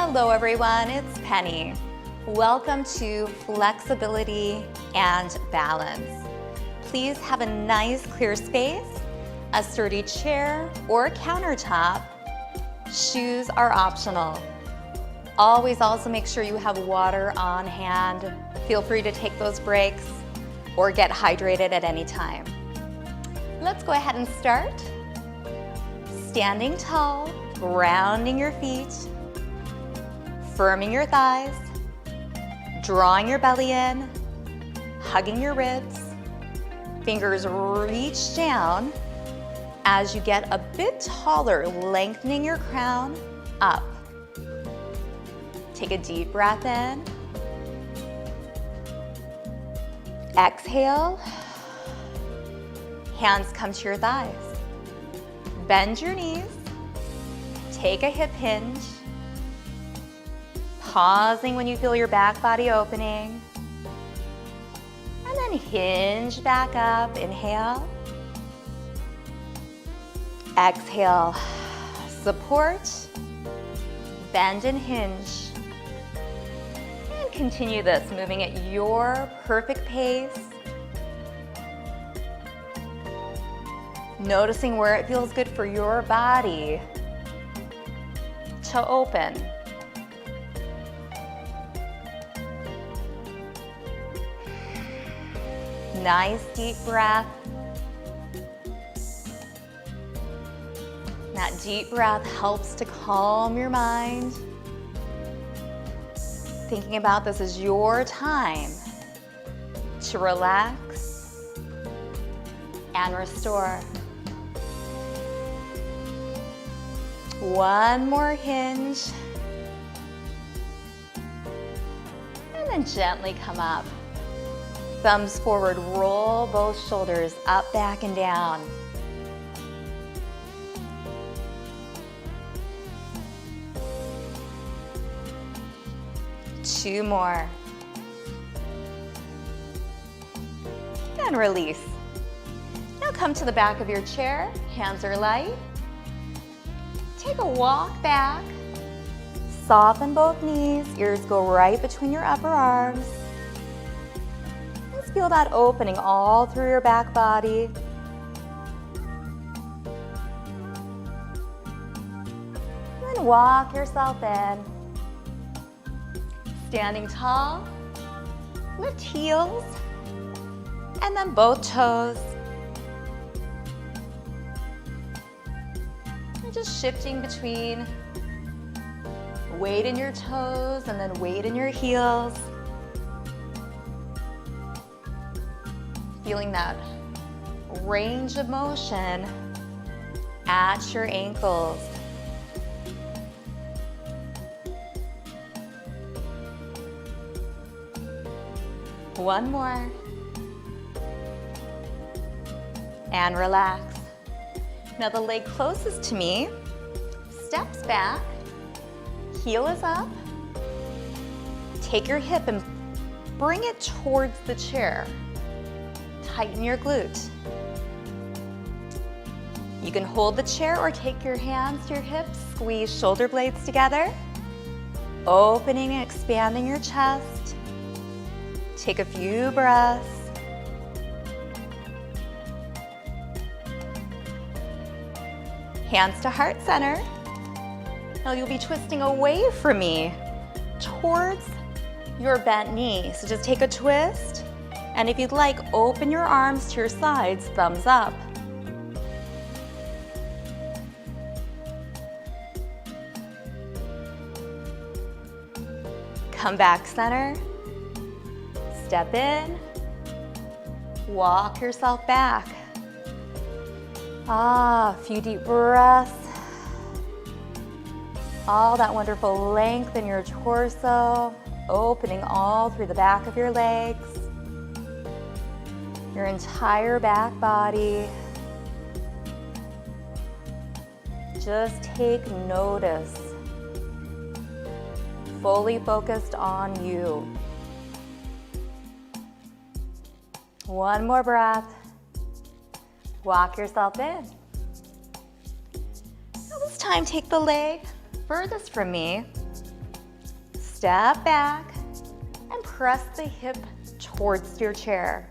Hello everyone, it's Penny. Welcome to Flexibility and Balance. Please have a nice clear space, a sturdy chair or countertop. Shoes are optional. Always also make sure you have water on hand. Feel free to take those breaks or get hydrated at any time. Let's go ahead and start. Standing tall, grounding your feet, firming your thighs, drawing your belly in, hugging your ribs. Fingers reach down as you get a bit taller, lengthening your crown up. Take a deep breath in. Exhale. Hands come to your thighs. Bend your knees. Take a hip hinge. Pausing when you feel your back body opening. And then hinge back up. Inhale. Exhale. Support. Bend and hinge. And continue this, moving at your perfect pace. Noticing where it feels good for your body to open. Nice deep breath. That deep breath helps to calm your mind. Thinking about this as your time to relax and restore. One more hinge. And then gently come up. Thumbs forward, roll both shoulders up, back, and down. Two more. And release. Now come to the back of your chair. Hands are light. Take a walk back. Soften both knees. Ears go right between your upper arms. Just feel that opening all through your back body. Then walk yourself in. Standing tall, lift heels, and then both toes. And just shifting between weight in your toes and then weight in your heels. Feeling that range of motion at your ankles. One more. And relax. Now the leg closest to me steps back, heel is up. Take your hip and bring it towards the chair. Tighten your glute. You can hold the chair or take your hands to your hips, squeeze shoulder blades together, opening and expanding your chest. Take a few breaths. Hands to heart center. Now you'll be twisting away from me towards your bent knee. So just take a twist. And if you'd like, open your arms to your sides, thumbs up. Come back center. Step in, walk yourself back. A few deep breaths. All that wonderful length in your torso, opening all through the back of your legs, your entire back body. Just take notice, fully focused on you. One more breath. Walk yourself in. Now this time, take the leg furthest from me step back and press the hip towards your chair.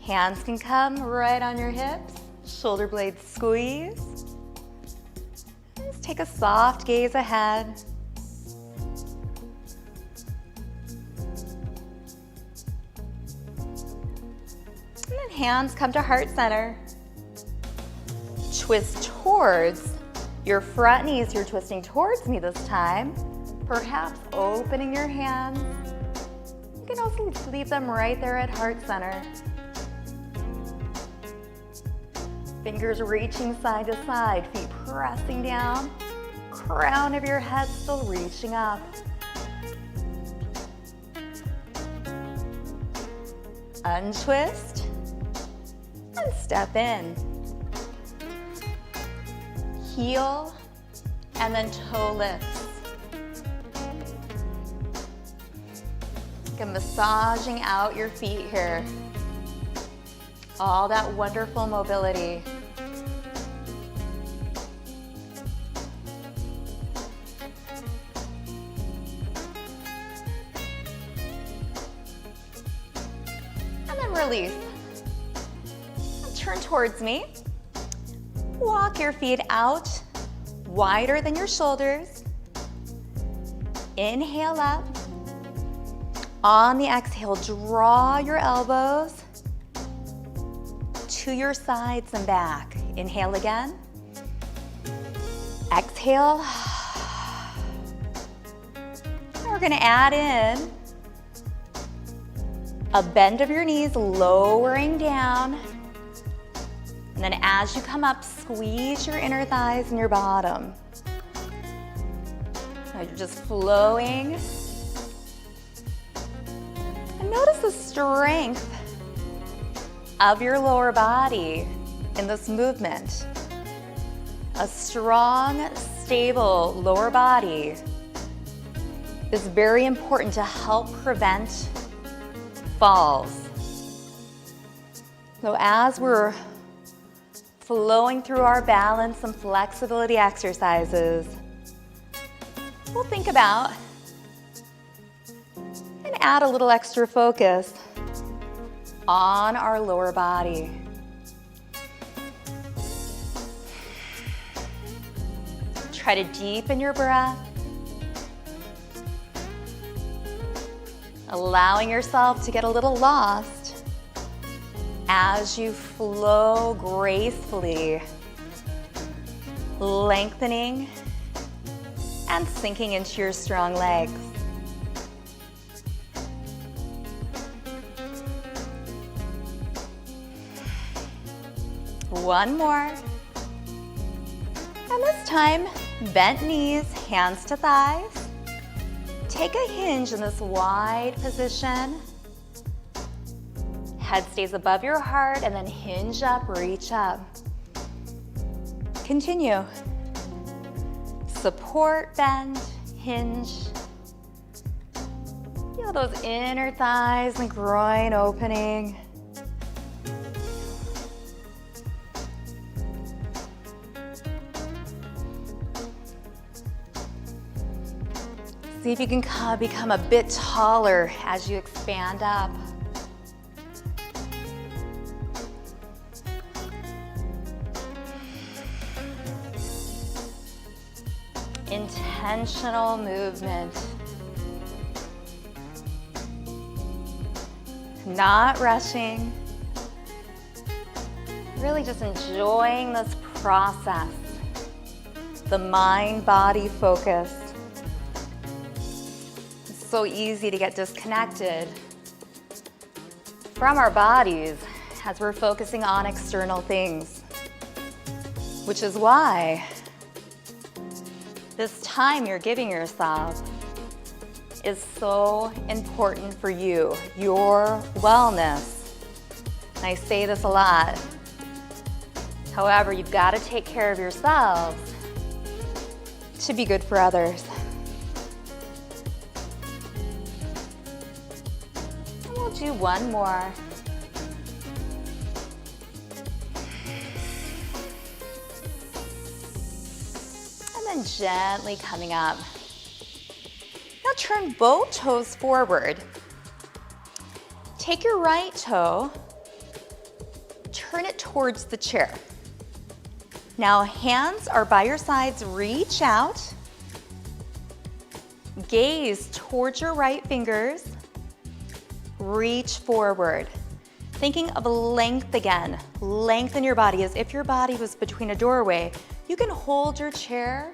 Hands can come right on your hips, shoulder blades squeeze. Just take a soft gaze ahead. And then hands come to heart center. Twist towards your front knees. You're twisting towards me this time. Perhaps opening your hands. You can also leave them right there at heart center. Fingers reaching side to side, feet pressing down. Crown of your head still reaching up. Untwist and step in. Heel and then toe lifts. Again, massaging out your feet here. All that wonderful mobility. And then release. And turn towards me. Walk your feet out wider than your shoulders. Inhale up. On the exhale, draw your elbows to your sides and back. Inhale again. Exhale. And we're going to add in a bend of your knees, lowering down. And then as you come up, squeeze your inner thighs and your bottom. Now you're just flowing. And notice the strength of your lower body in this movement. A strong, stable lower body is very important to help prevent falls. So as we're flowing through our balance and flexibility exercises, we'll think about and add a little extra focus on our lower body. Try to deepen your breath, allowing yourself to get a little lost as you flow gracefully, lengthening and sinking into your strong legs. One more. And this time, bent knees, hands to thighs. Take a hinge in this wide position. Head stays above your heart and then hinge up, reach up. Continue. Support, bend, hinge. Feel those inner thighs and groin opening. See if you can become a bit taller as you expand up. Intentional movement. Not rushing. Really just enjoying this process. The mind-body focus. So easy to get disconnected from our bodies as we're focusing on external things, which is why this time you're giving yourself is so important for you, your wellness. And I say this a lot. However, you've got to take care of yourselves to be good for others. Do one more. And then gently coming up. turn both toes forward. Take your right toe, turn it towards the chair. Now hands are by your sides, reach out. Gaze towards your right fingers. Reach forward. Thinking of length again. Lengthen your body as if your body was between a doorway. You can hold your chair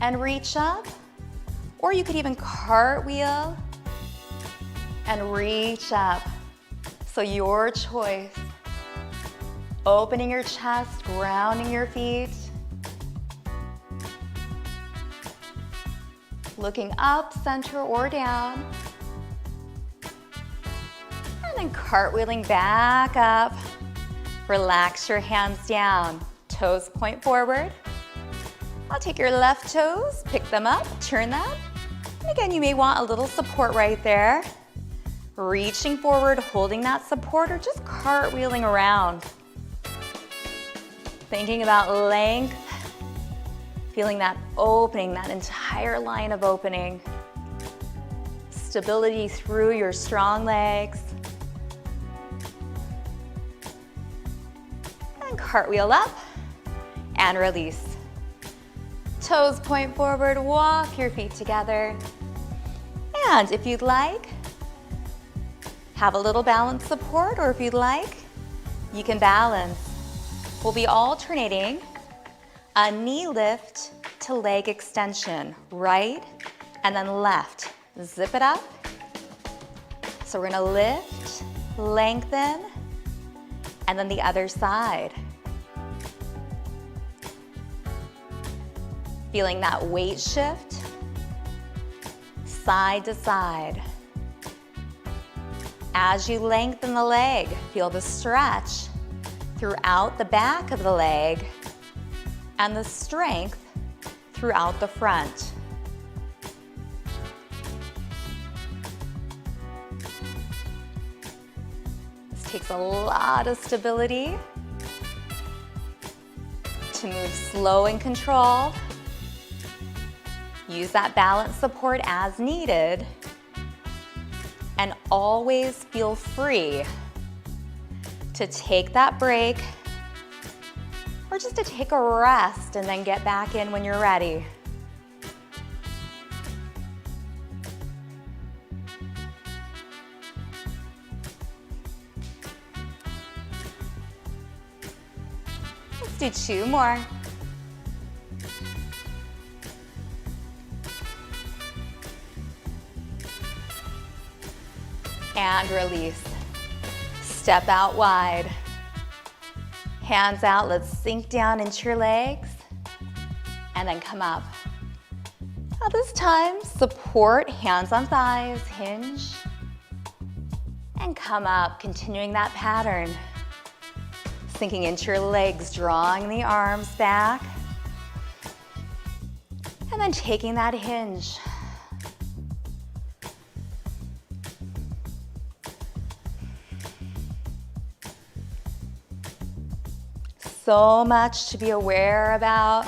and reach up, or you could even cartwheel and reach up. So your choice. Opening your chest, grounding your feet. Looking up, center, or down. And then cartwheeling back up. Relax your hands down. Toes point forward. I'll take your left toes, pick them up, turn them. And again, you may want a little support right there. Reaching forward, holding that support, or just cartwheeling around. Thinking about length, feeling that opening, that entire line of opening. Stability through your strong legs. And cartwheel up and release. Toes point forward, walk your feet together. And if you'd like, have a little balance support, or if you'd like, you can balance. We'll be alternating a knee lift to leg extension, right and then left. Zip it up. So we're gonna lift, lengthen, and then the other side. Feeling that weight shift, side to side. As you lengthen the leg, feel the stretch throughout the back of the leg and the strength throughout the front. This takes a lot of stability to move slow and controlled. Use that balance support as needed, and always feel free to take that break or just to take a rest and then get back in when you're ready. Let's do 2 more. And release. Step out wide. Hands out, let's sink down into your legs. And then come up. Now this time, support, hands on thighs, hinge. And come up, continuing that pattern. Sinking into your legs, drawing the arms back. And then taking that hinge. So much to be aware about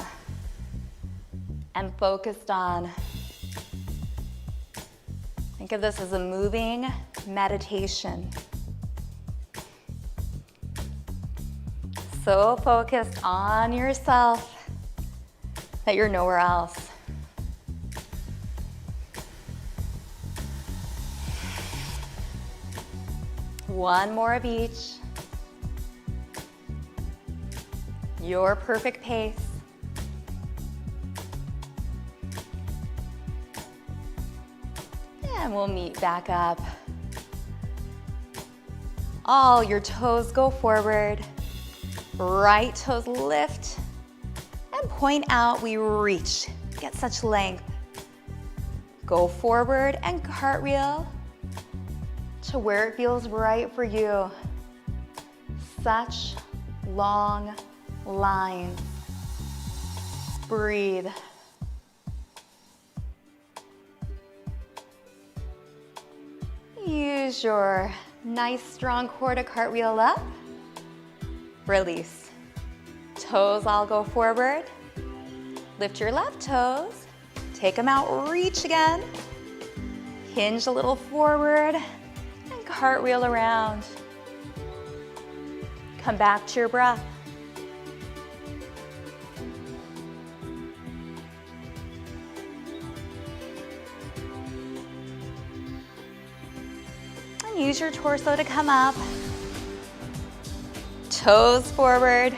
and focused on. Think of this as a moving meditation. So focused on yourself that you're nowhere else. One more of each. Your perfect pace. And we'll meet back up. All your toes go forward. Right toes lift and point out. We reach. Get such length. Go forward and cartwheel to where it feels right for you. Such long lines. Breathe. Use your nice strong core to cartwheel up. Release. Toes all go forward. Lift your left toes. Take them out, reach again. Hinge a little forward and cartwheel around. Come back to your breath. And use your torso to come up. Toes forward.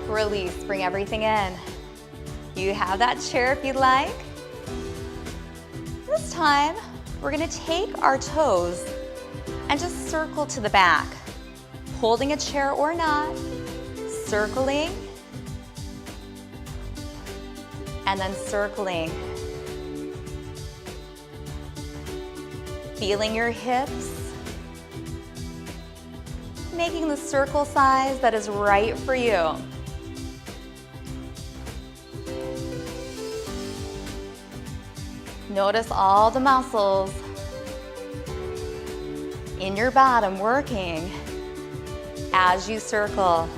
Release, bring everything in. You have that chair if you'd like. This time, we're gonna take our toes and just circle to the back. Holding a chair or not, circling, and then circling. Feeling your hips, making the circle size that is right for you. Notice all the muscles in your bottom working as you circle.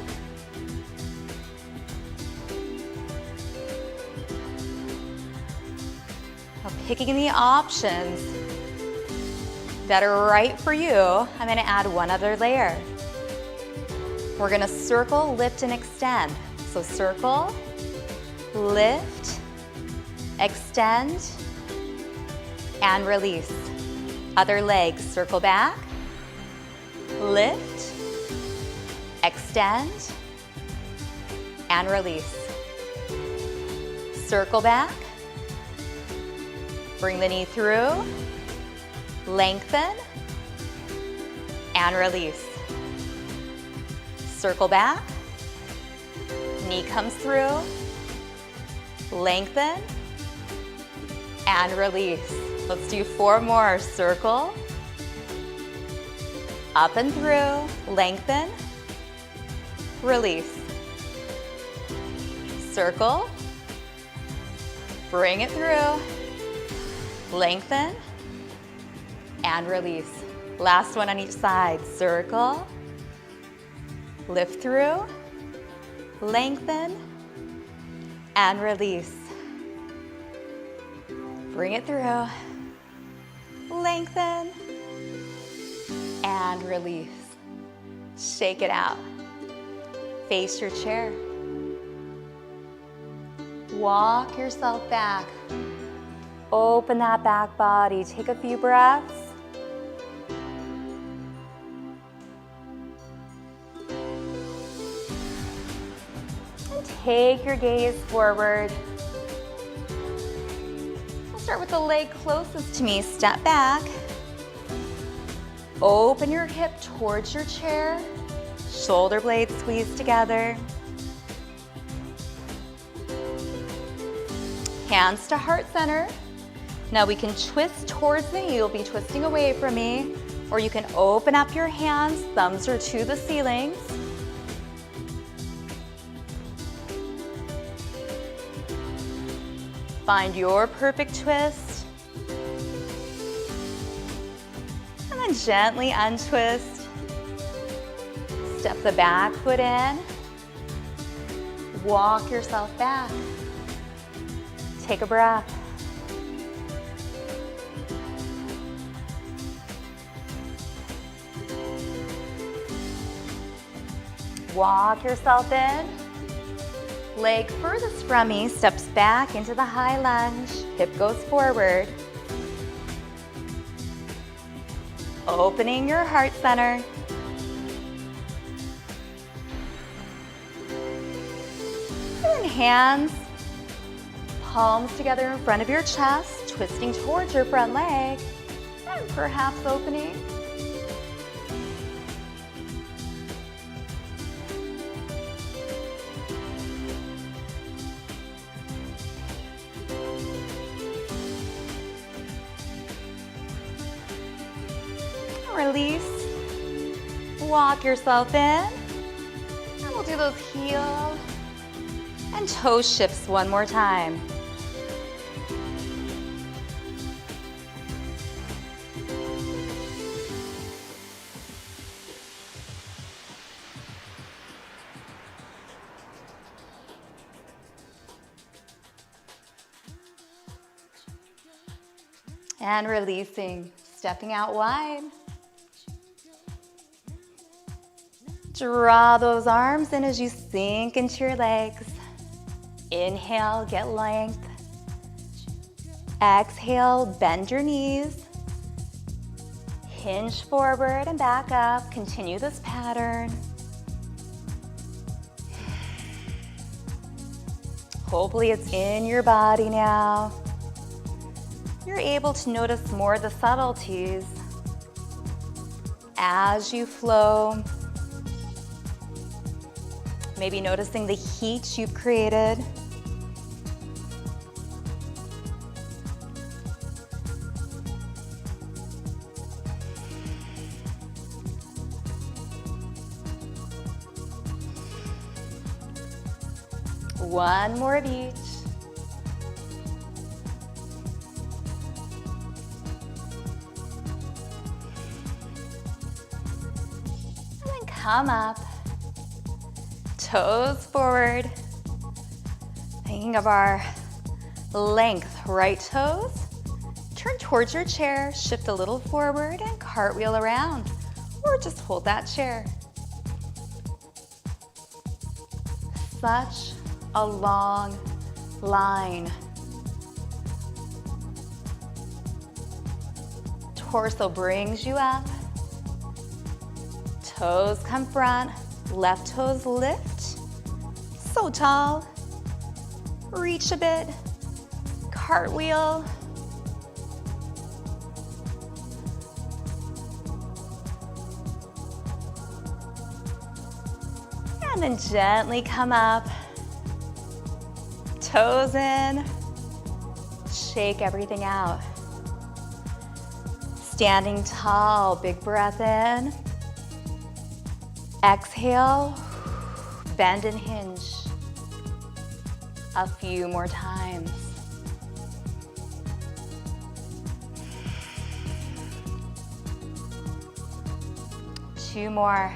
Now, picking the options that are right for you, I'm gonna add one other layer. We're gonna circle, lift, and extend. So circle, lift, extend, and release. Other leg, circle back, lift, extend, and release. Circle back, bring the knee through, lengthen, and release. Circle back, knee comes through, lengthen, and release. Let's do 4 more. Circle, up and through, lengthen, release. Circle, bring it through, lengthen, and release. Last one on each side. Circle, lift through, lengthen, and release. Bring it through, lengthen, and release. Shake it out. Face your chair. Walk yourself back. Open that back body. Take a few breaths. And take your gaze forward. We'll start with the leg closest to me. Step back. Open your hip towards your chair. Shoulder blades squeeze together. Hands to heart center. Now we can twist towards me. You'll be twisting away from me. Or you can open up your hands. Thumbs are to the ceilings. Find your perfect twist. And then gently untwist. Step the back foot in. Walk yourself back. Take a breath. Walk yourself in. Leg furthest from me steps back into the high lunge. Hip goes forward. Opening your heart center. And hands, palms together in front of your chest, twisting towards your front leg, and perhaps opening. Release. Walk yourself in. And we'll do those heel and toe shifts one more time. And releasing, stepping out wide. Draw those arms in as you sink into your legs. Inhale, get length. Exhale, bend your knees. Hinge forward and back up. Continue this pattern. Hopefully it's in your body now. You're able to notice more of the subtleties as you flow. Maybe noticing the heat you've created. One more of each. And then come up. Toes forward. Thinking of our length, right toes. Turn towards your chair, shift a little forward and cartwheel around. Or just hold that chair. Such a long line. Torso brings you up. Toes come front. Left toes lift. So tall. Reach a bit. Cartwheel. And then gently come up. Toes in. Shake everything out. Standing tall, big breath in. Exhale, bend and hinge. A few more times. Two more.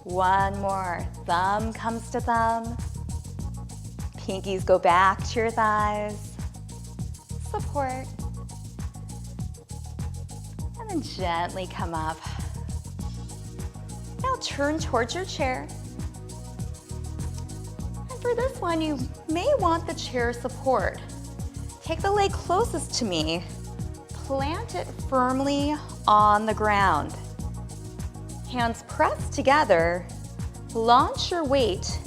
One more. Thumb comes to thumb. Pinkies go back to your thighs. Support. And then gently come up. Now turn towards your chair. And for this one, you may want the chair support. Take the leg closest to me. Plant it firmly on the ground. Hands pressed together. Launch your weight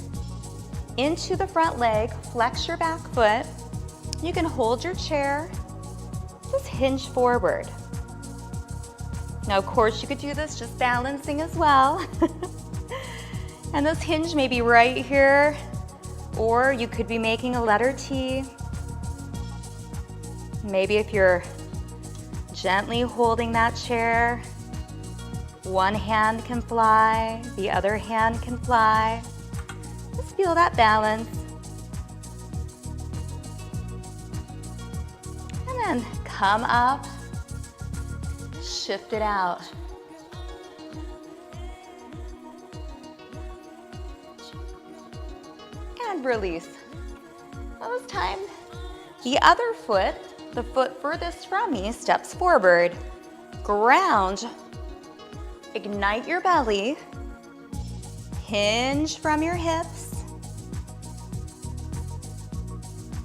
into the front leg. Flex your back foot. You can hold your chair, just hinge forward. Now, of course, you could do this just balancing as well. And this hinge may be right here, or you could be making a letter T. Maybe if you're gently holding that chair, one hand can fly, the other hand can fly. Just feel that balance. And come up, shift it out. And release. Well, this time, the other foot, the foot furthest from me, steps forward. Ground, ignite your belly, hinge from your hips.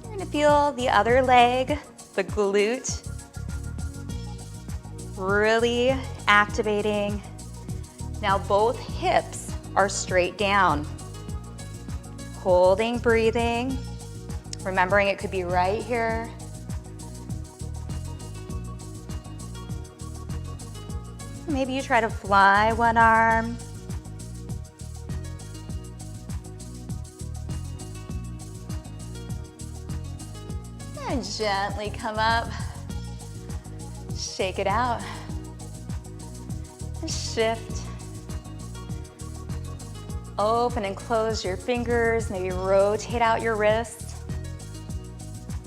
You're gonna feel the other leg, the glute, really activating. Now both hips are straight down. Holding, breathing, remembering it could be right here. Maybe you try to fly one arm. And gently come up, shake it out, shift, open and close your fingers, maybe rotate out your wrists.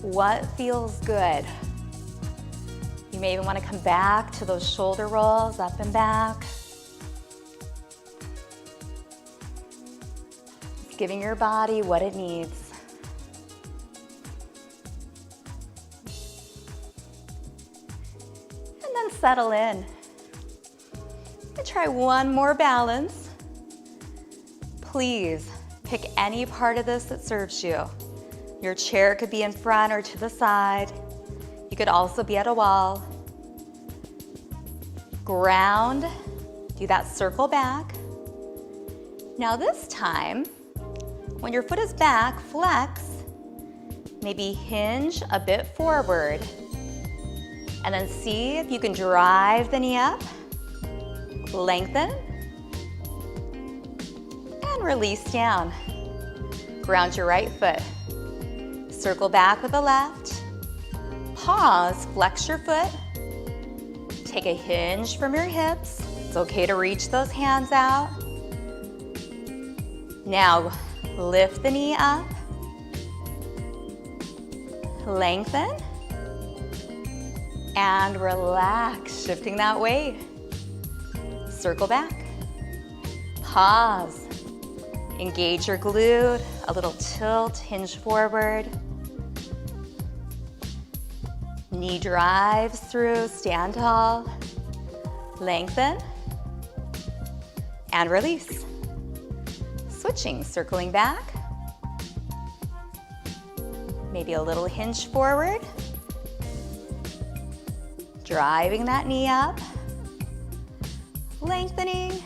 What feels good? You may even want to come back to those shoulder rolls, up and back. giving your body what it needs. And then settle in. And try one more balance. Please pick any part of this that serves you. Your chair could be in front or to the side. You could also be at a wall. Ground, do that circle back. Now this time, when your foot is back, flex, maybe hinge a bit forward. And then see if you can drive the knee up, lengthen, and release down. Ground your right foot. Circle back with the left. Pause, flex your foot. Take a hinge from your hips. It's okay to reach those hands out. Now, lift the knee up. Lengthen. And relax, shifting that weight. Circle back. Pause. Engage your glute. A little tilt, hinge forward. Knee drives through, stand tall. Lengthen. And release. Switching, circling back. Maybe a little hinge forward. Driving that knee up. Lengthening.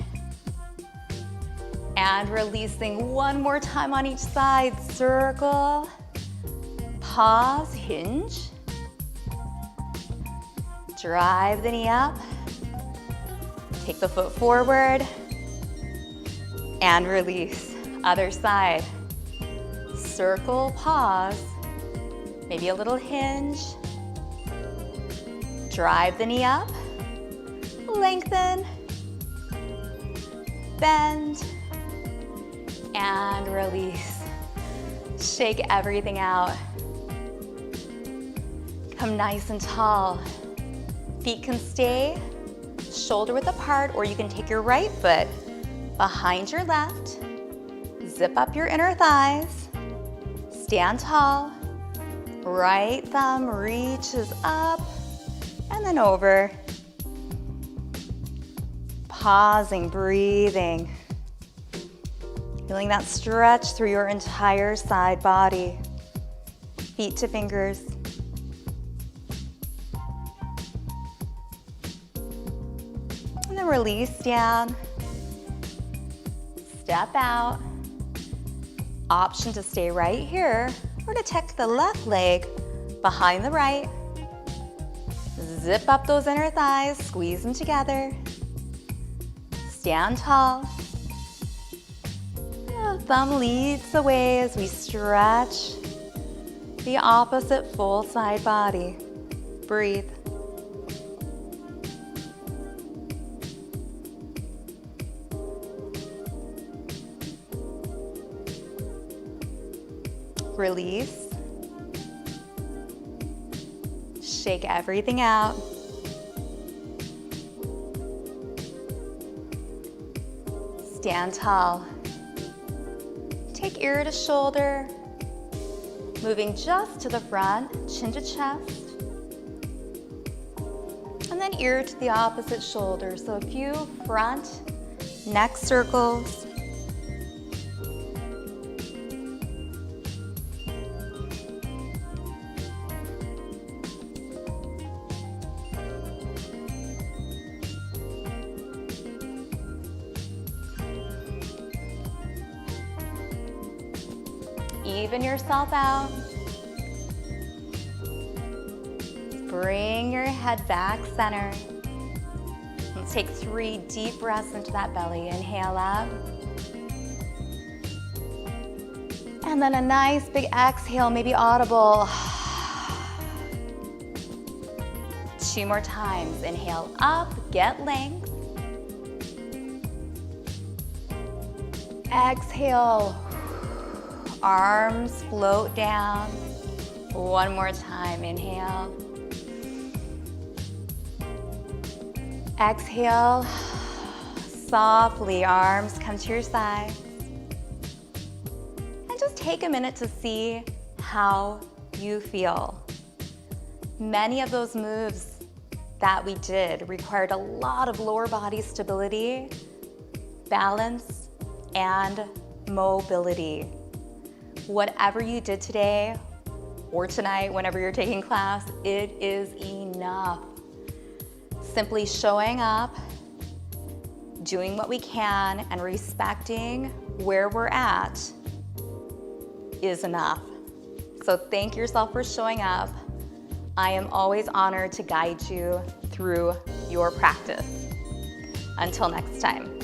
And releasing one more time on each side. Circle. Pause, hinge. Drive the knee up. Take the foot forward. And release. Other side. Circle, pause. Maybe a little hinge. Drive the knee up. Lengthen. Bend. And release. Shake everything out. Come nice and tall. Feet can stay shoulder width apart, or you can take your right foot behind your left. Zip up your inner thighs. Stand tall. Right thumb reaches up and then over. Pausing, breathing. Feeling that stretch through your entire side body. Feet to fingers. And then release down. Step out. Option to stay right here or to tuck the left leg behind the right. Zip up those inner thighs, squeeze them together. Stand tall. Thumb leads the way as we stretch the opposite full side body. Breathe. Release. Shake everything out. Stand tall. Take ear to shoulder, moving just to the front, chin to chest. And then ear to the opposite shoulder. So a few front neck circles. Even yourself out. Bring your head back center. Let's take 3 deep breaths into that belly. Inhale up. And then a nice big exhale, maybe audible. 2 more times. Inhale up, get length. Exhale. Arms float down. 1 more time, inhale. Exhale. Softly, arms come to your sides. take a minute to see how you feel. Many of those moves that we did required a lot of lower body stability, balance, and mobility. Whatever you did today or tonight, whenever you're taking class, it is enough. Simply showing up, doing what we can, and respecting where we're at is enough. So thank yourself for showing up. I am always honored to guide you through your practice. Until next time.